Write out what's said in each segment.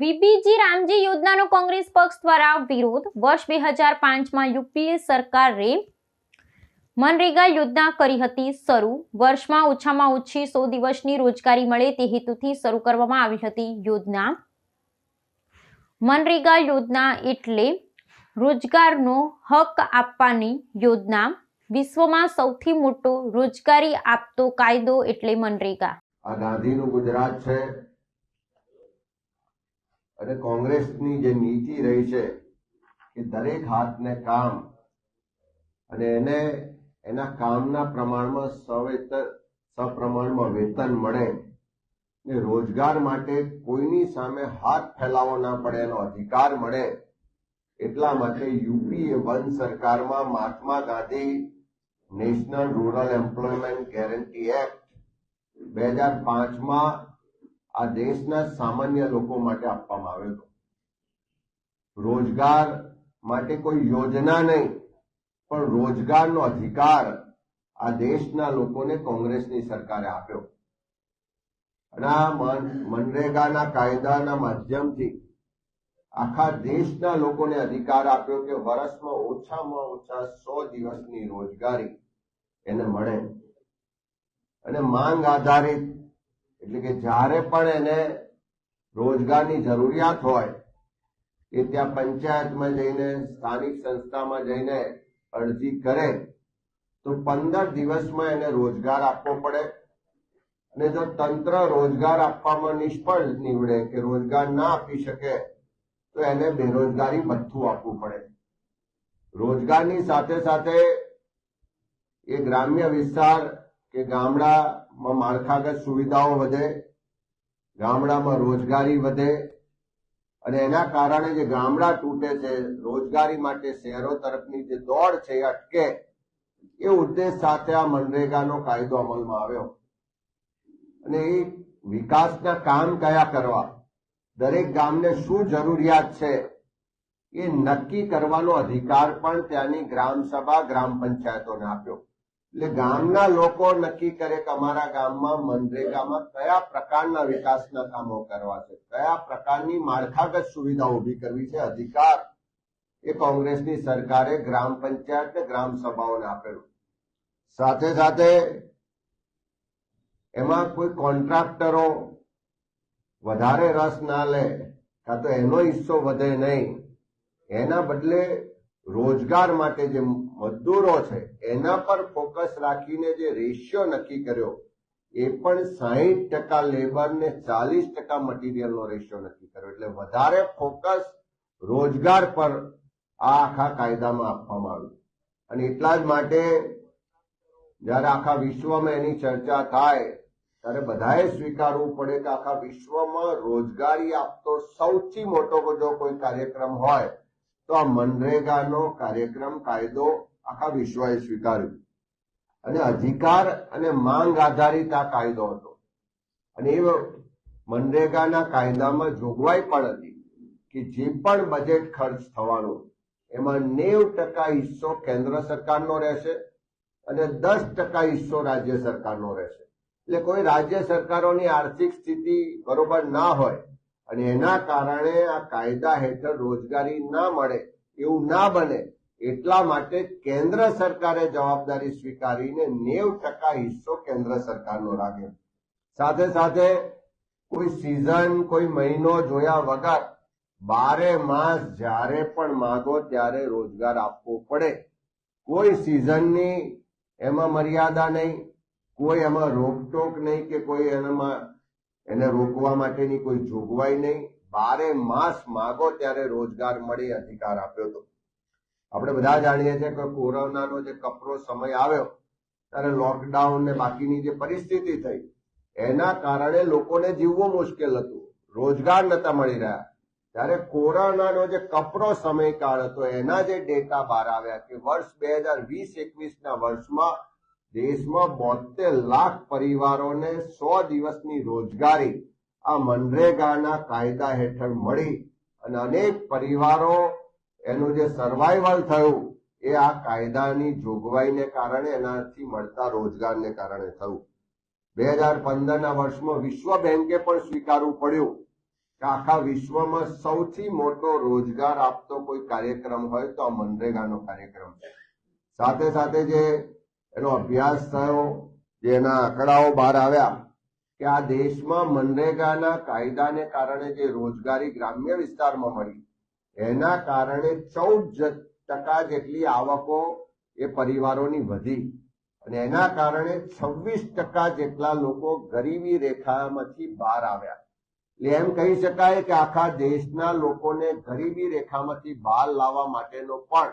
VBG Ramji યોજનાનો કોંગ્રેસ પક્ષ દ્વારા વિરોધ। વર્ષ 2005માં યુપીએ સરકારે મનરેગા યોજના કરી હતી શરૂ। વર્ષમાં ઓછામાં ઓછી 100 દિવસની રોજગારી મળે તે હેતુથી શરૂ કરવામાં આવી હતી યોજના। મનરેગા યોજના એટલે રોજગારનો હક આપવાની યોજના। વિશ્વમાં સૌથી મોટો રોજગારી આપતો કાયદો એટલે મનરેગા। આ ગાંધીનું ગુજરાત છે અને કોંગ્રેસની જે નીતિ રહી છે કે દરેક હાથને કામ અને એને એના કામના પ્રમાણમાં સપ્રમાણમાં વેતન મળે ને રોજગાર માટે કોઈની સામે હાથ ફેલાવો ના પડે, એનો અધિકાર મળે, એટલા માટે યુપીએ 1 સરકારમાં Mahatma Gandhi national rural employment guarantee act 2005માં આ દેશના સામાન્ય લોકો માટે આપવામાં આવ્યો હતો। રોજગાર માટે કોઈ યોજના નહીં, પણ રોજગારનો અધિકાર આ દેશના લોકોને કોંગ્રેસની સરકારે આપ્યો અને આ મનરેગાના કાયદાના માધ્યમથી આખા દેશના લોકોને અધિકાર આપ્યો કે વર્ષમાં ઓછામાં ઓછા 100 દિવસની રોજગારી એને મળે અને માંગ આધારિત, એટલે કે જ્યારે પણ એને રોજગારની જરૂરિયાત હોય એ ત્યાં પંચાયતમાં જઈને, સ્થાનિક સંસ્થામાં જઈને અરજી કરે તો 15 દિવસમાં એને રોજગાર આપવો પડે અને જો તંત્ર રોજગાર આપવામાં નિષ્ફળ નીવડે કે રોજગાર ના આપી શકે તો એને બેરોજગારી ભથ્થું આપવું પડે। રોજગારની સાથે સાથે એ ગ્રામ્ય વિસ્તાર કે ગામડામાં માળખાગત સુવિધાઓ વધે, ગામડામાં રોજગારી વધે અને એના કારણે જે ગામડા તૂટે છે, રોજગારી માટે શહેરો તરફની જે દોડ છે એ અટકે, એ ઉદ્દેશ સાથે આ મનરેગાનો કાયદો અમલમાં આવ્યો અને એ વિકાસના કામ કયા કરવા, દરેક ગામને શું જરૂરિયાત છે એ નક્કી કરવાનો અધિકાર પણ ત્યાંની ગ્રામસભા, ગ્રામ પંચાયતોને આપ્યો। એટલે ગામના લોકો નક્કી કરે કે અમારા ગામમાં મનરેગામાં કયા પ્રકારના વિકાસના કામો કરવા છે, કયા પ્રકારની માળખાગત સુવિધાઓ ઊભી કરવી છે, અધિકાર એ કોંગ્રેસની સરકારે ગ્રામ પંચાયત ને ગ્રામ સભાઓને આપેલું। સાથે સાથે એમાં કોઈ કોન્ટ્રાક્ટરો વધારે રસ ના લે કાં તો એનો હિસ્સો વધે નહીં, એના બદલે રોજગાર માટે જે મજદૂરો છે એના પર ફોકસ રાખીને જે રેશિયો નક્કી કર્યો એ પણ 60% લેબર ને 40% મટીરિયલનો રેશિયો નક્કી કર્યો। એટલે વધારે ફોકસ રોજગાર પર આ આખા કાયદામાં આપવામાં આવ્યું અને એટલા જ માટે જયારે આખા વિશ્વમાં એની ચર્ચા થાય ત્યારે બધાએ સ્વીકારવું પડે કે આખા વિશ્વમાં રોજગારી આપતો સૌથી મોટો જો કોઈ કાર્યક્રમ હોય તો આ મનરેગાનો કાર્યક્રમ, કાયદો આખા વિશ્વએ સ્વીકાર્યું અને અધિકાર અને માંગ આધારિત આ કાયદો હતો અને એ મનરેગાના કાયદામાં જોગવાઈ પણ હતી કે જે પણ બજેટ ખર્ચ થવાનો એમાં 90% હિસ્સો કેન્દ્ર સરકારનો રહેશે અને 10% હિસ્સો રાજ્ય સરકારનો રહેશે। એટલે કોઈ રાજ્ય સરકારોની આર્થિક સ્થિતિ બરોબર ના હોય અને એના કારણે આ કાયદા હેઠળ રોજગારી ના મળે એવું ના બને, એટલા માટે કેન્દ્ર સરકારે જવાબદારી સ્વીકારીને 90% હિસ્સો કેન્દ્ર સરકારનો રાખ્યો। સાથે સાથે કોઈ સિઝન, કોઈ મહિનો જોયા વગર 12 માસ જ્યારે પણ માગો ત્યારે રોજગાર આપવો પડે। કોઈ સિઝનની એમાં મર્યાદા નહીં, કોઈ એમાં રોકટોક નહીં કે કોઈ એને રોકવા માટેની કોઈ જોગવાઈ નહીં। 12 માસ માગો ત્યારે રોજગાર મળે અધિકાર આપ્યો હતો। આપણે બધા જાણીએ છીએ કે કોરોનાનો જે કપરો સમય આવ્યો ત્યારે લોકડાઉન ને બાકીની જે પરિસ્થિતિ થઈ એના કારણે લોકોને જીવવું મુશ્કેલ હતું, રોજગાર નતા મળી રહ્યા। ત્યારે કોરોનાનો જે કપરો સમયકાળ હતો એના જે ડેટા બહાર આવ્યા કે વર્ષ 2020-21ના વર્ષમાં દેશમાં 72 લાખ પરિવારોને 100 દિવસની રોજગારી આ મનરેગાના કાયદા હેઠળ મળી અને અનેક પરિવારો એનું જે સર્વાઈવલ થયું એ આ કાયદાની જોગવાઈને કારણે, એનાથી મળતા રોજગારને કારણે થયું। 2015ના વર્ષમાં વિશ્વ બેંકે પણ સ્વીકારવું પડ્યું કે આખા વિશ્વમાં સૌથી મોટો રોજગાર આપતો કોઈ કાર્યક્રમ હોય તો આ મનરેગાનો કાર્યક્રમ છે. સાથે સાથે જે એનો અભ્યાસ થયો, જેના આંકડાઓ બહાર આવ્યા કે આ દેશમાં મનરેગાના કાયદાને કારણે જે રોજગારી ગ્રામ્ય વિસ્તારમાં મળી એના કારણે 14% જેટલી આવકો એ પરિવારોની વધી અને એના કારણે 26% જેટલા લોકો ગરીબી રેખામાંથી બહાર આવ્યા. એટલે એમ કહી શકાય કે આખા દેશના લોકોને ગરીબી રેખામાંથી બહાર લાવવા માટેનો પણ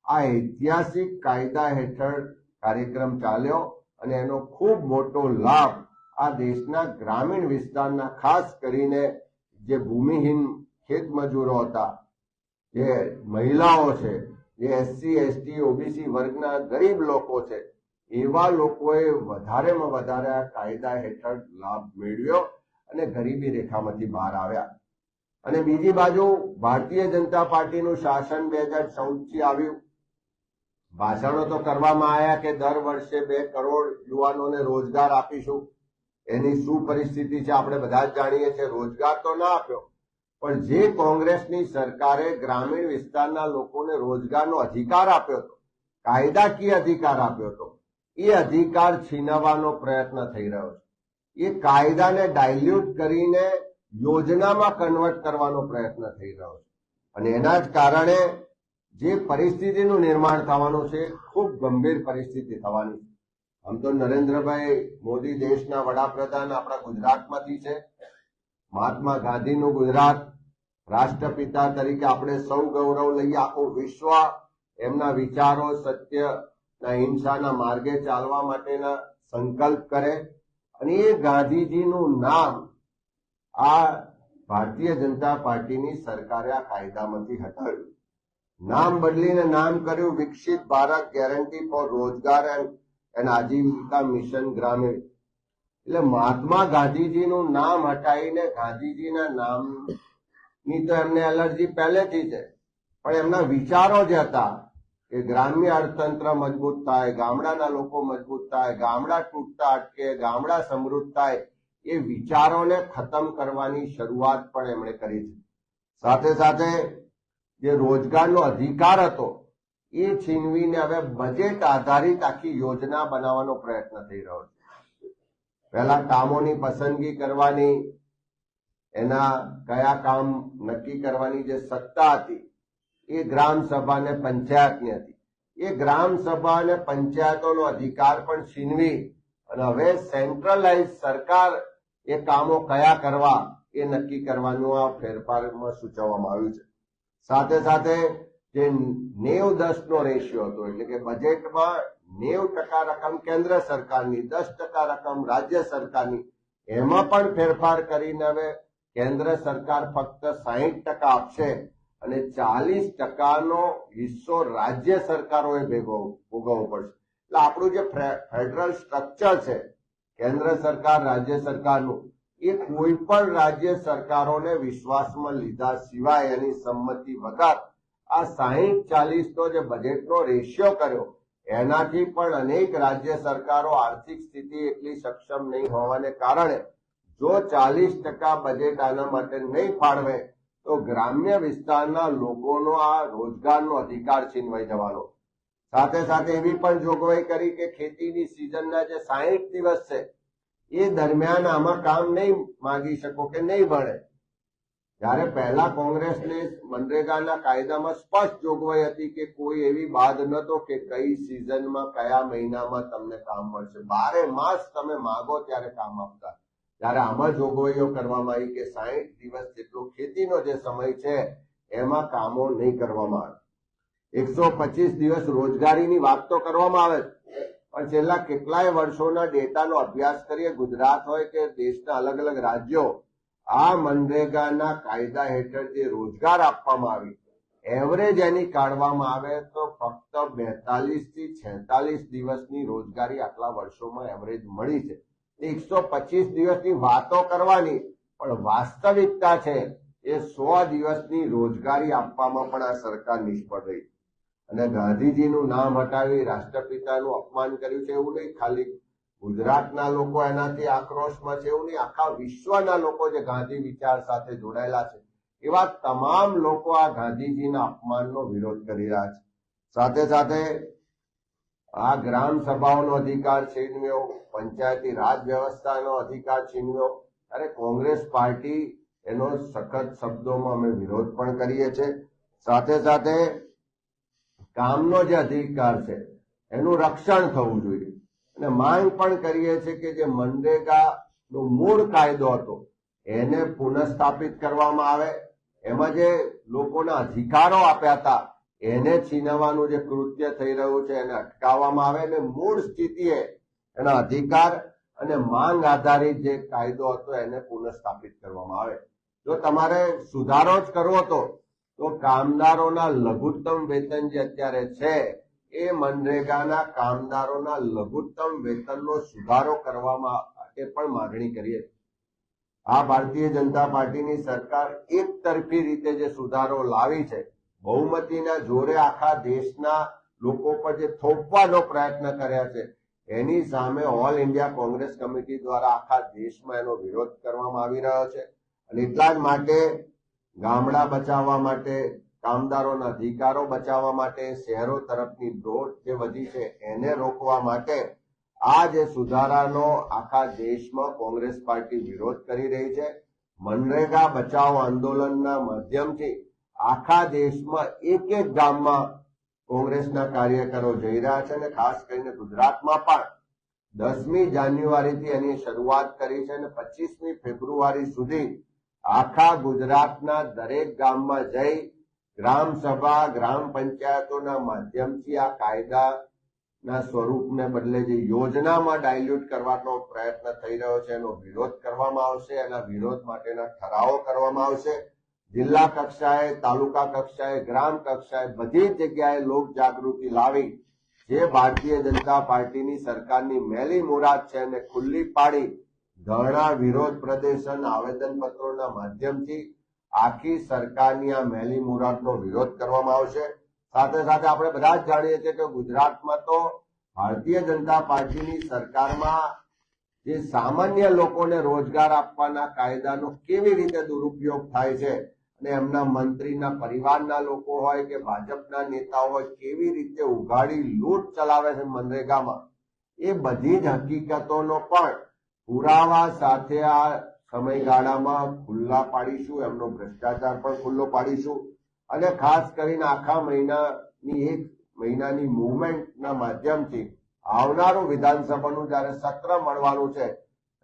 આ ઐતિહાસિક કાયદા હેઠળ કાર્યક્રમ ચાલ્યો અને એનો ખૂબ મોટો લાભ આ દેશના ગ્રામીણ વિસ્તારના, ખાસ કરીને જે ભૂમિહીન ખેત મજૂરો હતા, જે મહિલાઓ છે, જે એસસી, એસટી, ઓબીસી વર્ગના ગરીબ લોકો છે, એવા લોકોએ વધારેમાં વધારે આ કાયદા હેઠળ લાભ મેળવ્યો અને ગરીબી રેખામાંથી બહાર આવ્યા. અને બીજી બાજુ ભારતીય જનતા પાર્ટીનું શાસન 2014 થી આવ્યું. ભાષણો તો કરવામાં આવ્યા કે દર વર્ષે 2 કરોડ યુવાનોને રોજગાર આપીશું. એની શું પરિસ્થિતિ છે આપણે બધા જ જાણીએ છીએ. રોજગાર તો ના આપ્યો, પણ જે કોંગ્રેસની સરકારે ગ્રામીણ વિસ્તારના લોકોને રોજગારનો અધિકાર આપ્યો હતો, કાયદાકીય અધિકાર આપ્યો હતો, એ અધિકાર છીનવવાનો પ્રયત્ન થઈ રહ્યો છે. એ કાયદાને ડાયલ્યુટ કરીને યોજનામાં કન્વર્ટ કરવાનો પ્રયત્ન થઈ રહ્યો છે અને એના જ કારણે જે પરિસ્થિતિનું નિર્માણ થવાનું છે, ખૂબ ગંભીર પરિસ્થિતિ થવાની છે. આમ તો નરેન્દ્રભાઈ મોદી દેશના વડાપ્રધાન આપણા ગુજરાતમાંથી છે. મહાત્મા ગાંધીનું ગુજરાત, રાષ્ટ્રપિતા તરીકે આપણે સૌ ગૌરવ લઈએ. આખું વિશ્વ એમના વિચારો, સત્ય, અહિંસાના માર્ગે ચાલવા માટેના સંકલ્પ કરે અને એ ગાંધીજીનું નામ આ ભારતીય જનતા પાર્ટીની સરકારે આ કાયદામાંથી હટાવ્યું. નામ બદલીને નામ કર્યું વિકસિત ભારત ગેરંટી ફોર રોજગાર એન્ડ આજીવિકા મિશન ગ્રામીણ. એટલે મહાત્મા ગાંધીજીનું નામ હટાવીને ગાંધીજીના નામની તો એમને એલર્જી પહેલેથી છે, પણ એમના વિચારો જે હતા કે ગ્રામ્ય અર્થતંત્ર મજબૂત થાય, ગામડાના લોકો મજબૂત થાય, ગામડા તૂટતા અટકે, ગામડા સમૃદ્ધ થાય, એ વિચારોને ખતમ કરવાની શરૂઆત પણ એમણે કરી છે. સાથે સાથે જે રોજગારનો અધિકાર હતો એ છીનવીને હવે બજેટ આધારિત આખી યોજના બનાવવાનો પ્રયત્ન થઈ રહ્યો છે. પહેલા કામોની પસંદગી કરવાની, એના કયા કામ નક્કી કરવાની જે સત્તા હતી એ ગ્રામ સભા અને પંચાયતની હતી. એ ગ્રામ સભા અને પંચાયતોનો અધિકાર પણ છીનવી અને હવે સેન્ટ્રલાઇઝ સરકાર એ કામો કયા કરવા એ નક્કી કરવાનું આ ફેરફારમાં સૂચવવામાં આવ્યું છે. સાથે સાથે જે 90-10 નો રેશિયો હતો, એટલે કે બજેટમાં 90% રકમ કેન્દ્ર સરકારની, 10% રકમ રાજ્ય સરકારની, એમાં પણ ફેરફાર કરીને હવે કેન્દ્ર સરકાર ફક્ત 60% આપશે અને 40%નો હિસ્સો રાજ્ય સરકારોએ ભોગવવો પડશે. એટલે આપણું જે ફેડરલ સ્ટ્રક્ચર છે, કેન્દ્ર સરકાર, રાજ્ય સરકારનું, એ કોઈ પણ રાજ્ય સરકારોને વિશ્વાસમાં લીધા સિવાય એની સંમતિ વગર આ 60-40 નો જે બજેટનો રેશિયો કર્યો, એનાથી પણ અનેક રાજ્ય સરકારો આર્થિક સ્થિતિ એટલી સક્ષમ નહીં હોવાને કારણે જો 40% બજેટ આના માટે નહીં ફાળવે તો ગ્રામ્ય વિસ્તારના લોકોનો આ રોજગારનો અધિકાર છીનવાઈ જવાનો. સાથે સાથે એવી પણ જોગવાઈ કરી કે ખેતીની સિઝનના જે 60 દિવસ છે એ દરમિયાન આમાં કામ નહીં માંગી શકો કે નહીં મળે. જ્યારે પહેલા કોંગ્રેસને મનરેગાના કાયદામાં સ્પષ્ટ જોગવાઈ હતી કે કોઈ એવી બાદ નતો કે કઈ સિઝનમાં કયા મહિનામાં તમને કામ મળશે. 12 માસ તમે માંગો ત્યારે કામ આપતા. ત્યારે આમાં જોગવાઈઓ કરવામાં આવી કે 60 દિવસ જેટલો ખેતીનો જે સમય છે એમાં કામો નહીં કરવામાં આવે. 125 દિવસ રોજગારીની વાત તો કરવામાં આવે પણ છેલ્લા કેટલાય વર્ષોના ડેટાનો અભ્યાસ કરીએ, ગુજરાત હોય કે દેશના અલગ અલગ રાજ્યો, આ મનરેગાના કાયદા હેઠળ જે રોજગાર આપવામાં આવી, એવરેજ એની કાઢવામાં આવે તો ફક્ત 42 થી 46 દિવસની રોજગારી આટલા વર્ષોમાં એવરેજ મળી છે. 125 દિવસની વાતો કરવાની, પણ વાસ્તવિકતા છે એ 100 દિવસની રોજગારી આપવામાં પણ આ સરકાર નિષ્ફળ રહી. અને ગાંધીજીનું નામ હટાવી રાષ્ટ્રપિતાનું અપમાન કર્યું છે એવું નહીં, ખાલી ગુજરાતના લોકો એનાથી આક્રોશમાં છે એવું નહીં, આખા વિશ્વના લોકો જે ગાંધી વિચાર સાથે જોડાયેલા છે એવા તમામ લોકો આ ગાંધીજીના અપમાનનો વિરોધ કરી રહ્યા છે. સાથે સાથે આ ગ્રામ સભાઓનો અધિકાર છીનવ્યો, પંચાયતી રાજ વ્યવસ્થાનો અધિકાર છીનવ્યો, ત્યારે કોંગ્રેસ પાર્ટી એનો સખત શબ્દોમાં અમે વિરોધ પણ કરીએ છીએ. સાથે સાથે કામનો જે અધિકાર છે એનું રક્ષણ થવું જોઈએ અને માંગ પણ કરીએ છીએ કે જે મનરેગાનો મૂળ કાયદો હતો એને પુનઃસ્થાપિત કરવામાં આવે. એમાં જે લોકોના અધિકારો આપ્યા હતા એને છીનવવાનું જે કૃત્ય થઈ રહ્યું છે એને અટકાવવામાં આવે અને મૂળ સ્થિતિએ એના અધિકાર અને માંગ આધારિત જે કાયદો હતો એને પુનઃસ્થાપિત કરવામાં આવે. જો તમારે સુધારો જ કરવો હતો તો કામદારોના લઘુત્તમ વેતન જે અત્યારે છે એ મનરેગાના કામદારોના લઘુત્તમ વેતનનો સુધારો કરવામાં માટે પણ માંગણી કરીએ. આ ભારતીય જનતા પાર્ટીની સરકાર એક તરફી રીતે જે સુધારો લાવી છે, બહુમતીના જોરે આખા દેશના લોકો પર જે થોપવાનો પ્રયત્ન કર્યા છે, એની સામે ઓલ ઇન્ડિયા કોંગ્રેસ કમિટી દ્વારા આખા દેશમાં એનો વિરોધ કરવામાં આવી રહ્યો છે. અને એટલા જ માટે ગામડા બચાવવા માટે, કામદારોના અધિકારો બચાવવા માટે, શહેરો તરફની દોડ જે વધી છે એને રોકવા માટે આ જે સુધારાનો આખા દેશમાં કોંગ્રેસ પાર્ટી વિરોધ કરી રહી છે. મનરેગા બચાવ આંદોલનના માધ્યમથી આખા દેશમાં એક એક ગામમાં કોંગ્રેસના કાર્યકરો જઈ રહ્યા છે અને ખાસ કરીને ગુજરાતમાં પણ 10મી જાન્યુઆરીથી એની શરૂઆત કરી છે અને 25મી ફેબ્રુઆરી સુધી આખા ગુજરાતના દરેક ગામમાં જઈ ગ્રામ સભા, ગ્રામ પંચાયતોના માધ્યમથી આ કાયદાના સ્વરૂપને બદલે જે યોજનામાં ડાયલ્યુટ કરવાનો પ્રયત્ન થઈ રહ્યો છે એનો વિરોધ કરવામાં આવશે. એના વિરોધ માટેના ઠરાવો કરવામાં આવશે. જિલ્લા કક્ષાએ, તાલુકા કક્ષાએ, ગ્રામ કક્ષાએ બધી જ જગ્યાએ લોક જાગૃતિ લાવી જે ભારતીય જનતા પાર્ટીની સરકારની મેલી મુરાદ છે એને ખુલ્લી પાડી ધરણા, વિરોધ પ્રદર્શન, આવેદનપત્રોના માધ્યમથી આખી સરકારની આ મેલી મુરાદનો વિરોધ કરવામાં આવશે. સાથે સાથે આપણે બધા જ જાણીએ છીએ કે ગુજરાતમાં તો ભારતીય જનતા પાર્ટીની સરકારમાં જે સામાન્ય લોકોને રોજગાર આપવાના કાયદાનો કેવી રીતે દુરુપયોગ થાય છે અને એમના મંત્રીના પરિવારના લોકો હોય કે ભાજપના નેતાઓ હોય કેવી રીતે ઉઘાડી લૂંટ ચલાવે છે મનરેગામાં, એ બધી જ હકીકતોનો પણ પુરાવા સાથે આ સમયગાળામાં ખુલ્લા પાડીશું. એમનો ભ્રષ્ટાચાર પણ ખુલ્લો પાડીશું અને ખાસ કરીને આખા મહિનાની મૂવમેન્ટના માધ્યમથી આવનારું વિધાનસભાનું જયારે સત્ર મળવાનું છે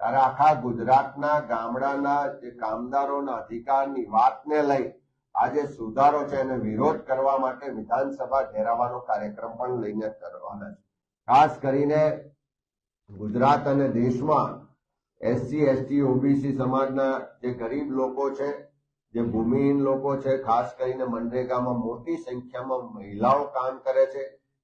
ત્યારે આખા ગુજરાતના ગામડાના જે કામદારોના અધિકારની વાતને લઈ આજે સુધારો છે એને વિરોધ કરવા માટે વિધાનસભા ઘેરાવાનો કાર્યક્રમ પણ લઈને કરવાના છે. ખાસ કરીને ગુજરાત અને દેશમાં એસસી, એસટી, ઓબીસી સમાજના જે ગરીબ લોકો છે, જે ભૂમિહીન લોકો છે, ખાસ કરીને મનરેગામાં મોટી સંખ્યામાં મહિલાઓ કામ કરે છે,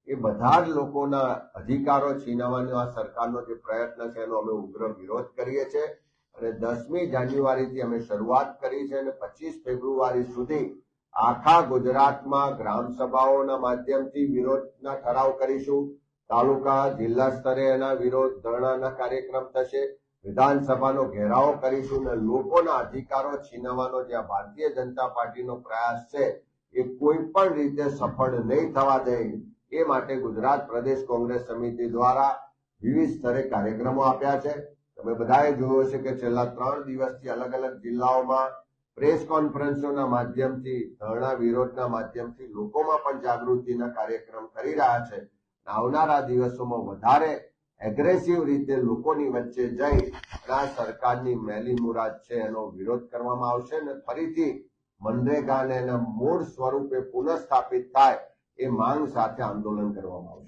એ બધા જ લોકોના અધિકારો છીનવવાનો આ સરકારનો જે પ્રયત્ન છે એનો અમે ઉગ્ર વિરોધ કરીએ છીએ. અને 10મી જાન્યુઆરીથી અમે શરૂઆત કરી છે અને 25 ફેબ્રુઆરી સુધી આખા ગુજરાતમાં ગ્રામ સભાઓના માધ્યમથી વિરોધના ઠરાવ કરીશું. તાલુકા, જિલ્લા સ્તરે એના વિરોધ ધરણાના કાર્યક્રમ થશે. વિધાનસભાનો ઘેરાવો કરીશું અને લોકોના અધિકારો છીનવવાનો જે ભારતીય જનતા પાર્ટીનો પ્રયાસ છે એ કોઈ પણ રીતે સફળ નહીં થવા દે એ માટે ગુજરાત પ્રદેશ કોંગ્રેસ સમિતિ દ્વારા વિવિધ સ્તરે કાર્યક્રમો આપ્યા છે. તમે બધાએ જોયું છે કે છેલ્લા 3 દિવસથી અલગ અલગ જિલ્લાઓમાં પ્રેસ કોન્ફરન્સોના માધ્યમથી, ધરણા વિરોધના માધ્યમથી લોકોમાં પણ જાગૃતિના કાર્યક્રમ કરી રહ્યા છે. આવનારા દિવસોમાં વધારે એગ્રેસિવ રીતે લોકોની વચ્ચે જઈ આ સરકારની મેલી મુરાદ છે એનો વિરોધ કરવામાં આવશે અને ફરીથી મનરેગાને એના મૂળ સ્વરૂપે પુનઃસ્થાપિત થાય એ માંગ સાથે આંદોલન કરવામાં આવશે.